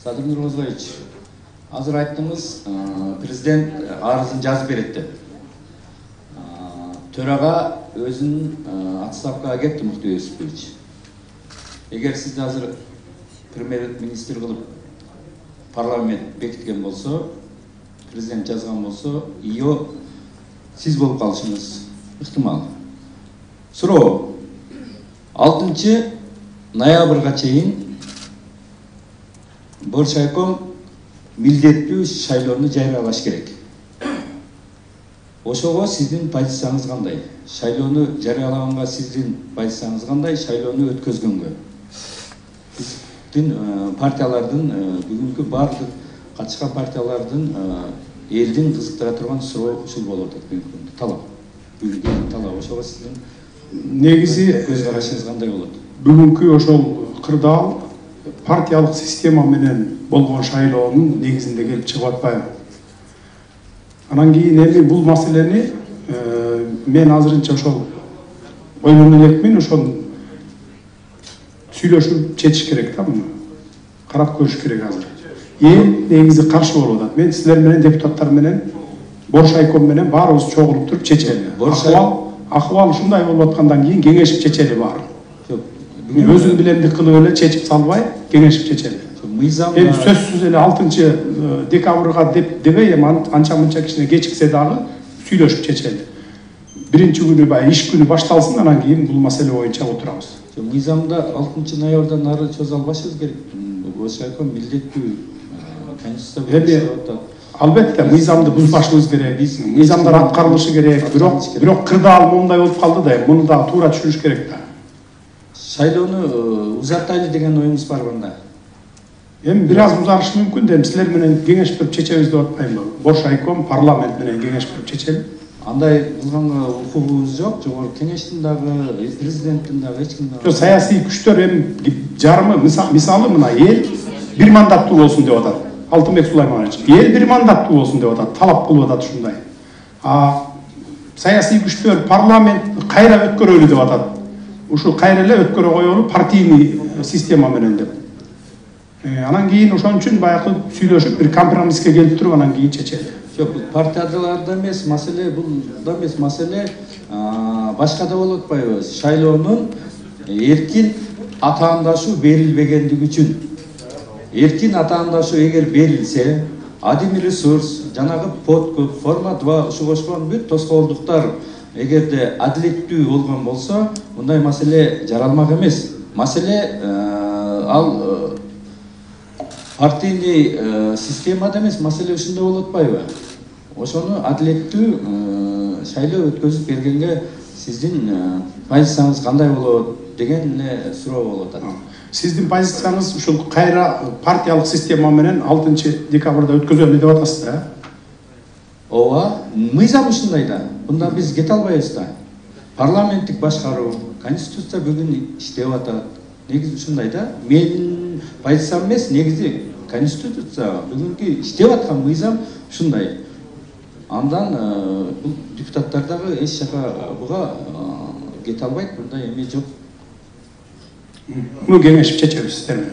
Vladimir Vладимирович, азыр айттыңыз, президент арызын жазып берет деп. Төраға өзүнүн отставкага кетти, Мухтар Юсупович. Эгер сизди азыр премьер-министр кылып парламент бекиткен болсо, президент жазган болсо, ИО сиз болуп калышыңыз ыктымал. Суроо: 6 ноябрга чейин Боршайком милдеттүү шайлоону жарыялаш керек. Ошого сиздин позицияңыз кандай? Шайлоону жарыялаганга сиздин позицияңыз кандай? Шайлоону өткөзгөнгө? Биздин партиялардын бүгүнкү бардык катышкан партиялардын элдин кызыктыра турган суроо ушул болуп атат бүгүнкү талап. Бүгүнкү талап ошого сиздин негизи көз карашыңыз кандай болот? Бүгүнкү ошол кырдаал партиялык система менен болгон шайлоонун негизинде келип чыгып атпайбы. Анан кийин эми бул маселени мен азырынча ошол ойдон элекмин, ошол сүйлөшүп чечиш керек да, муну карап көрүш керек азыр. Эл негизи каршы болуп атат. Мен силер менен, депутаттар менен, Боршайком менен баарыбыз чогулуп туруп чечели. Акыбал ушундай болуп аткандан кийин кеңешип чечели баары. Өзүн билемдик кылып эле чечип салбай, кеңешип чечели. Эми сөзсүз эле 6 декабрга дебей, анча-мынча кичине кечиксе дагы сүйлөшүп чечели. Биринчи күнү баягы иш күнү башталсын, анан кийин бул маселе боюнча отурабыз. Мыйзамда 6 ноябрдан нары чозо албашыбыз керек. Боршайком милдеттүү конституция. Албетте, мыйзамды бузбашыбыз керек. Мыйзамдар аткарылышы керек. Бирок кырдаал мондай болуп калды да, муну дагы туура түшүнүш керек да. Шайлоону узартайлы деген оюңуз барбы анда? Эми бир аз узарышы мүмкүн да, силер менен кеңешип туруп чечебиз деп атпаймынбы? Боршайком парламент менен кеңешип туруп чечели. Андай кылганга укугубуз жок, жогорку кеңештин дагы, президенттин дагы, эч ким дагы. Саясий күчтөр эми жарымы, мисалы мына эл бир мандаттуу болсун деп атат. Алтынбек Сулайманович, эл бир мандаттуу болсун деп атат, талап кылып атат ушундай. Саясий күчтөр парламент кайра өткөрөлү деп атат. Ушул кайра эле өткөрө коелу партийный система менен деп. Анан кийин ошон үчүн баягы сүйлөшүп бир компромисске келип туруп анан кийин чечели. Жок, бул партияларда эмес маселе, бул эмес маселе, башкада болуп атпайбы? Шайлоонун эркин атаандашуу берилбегендиги үчүн. Эркин атаандашуу эгер берилсе, адимий ресурс, жанагы подкуп, форма 2 ушу кошкон бүт тоскоолдуктар эгерде адилеттүү болгон болсо, мындай маселе жаралмак эмес. Маселе ал партийный системада эмес, маселе ушунда болуп атпайбы? Ошону адилеттүү шайлоо өткөзүп бергенге сиздин позицияңыз кандай болот деген эле суроо болуп атат. Сиздин позицияңыз ушул кайра партиялык система менен 6 декабрда өткөзөлү деп атасыз да? Ооба, мыйзам ушундай да. Мындан биз кете албайбыз да. Парламенттик башкаруу, конституция бүгүн иштеп атат. Негизи ушундай да. Менин позициям эмес, негизи конституция бүгүнкү иштеп аткан мыйзам ушундай. Андан бул депутаттар дагы эч жака буга кете албайт, мындай эме жок. Муну кеңешип чечебиз сиздер менен.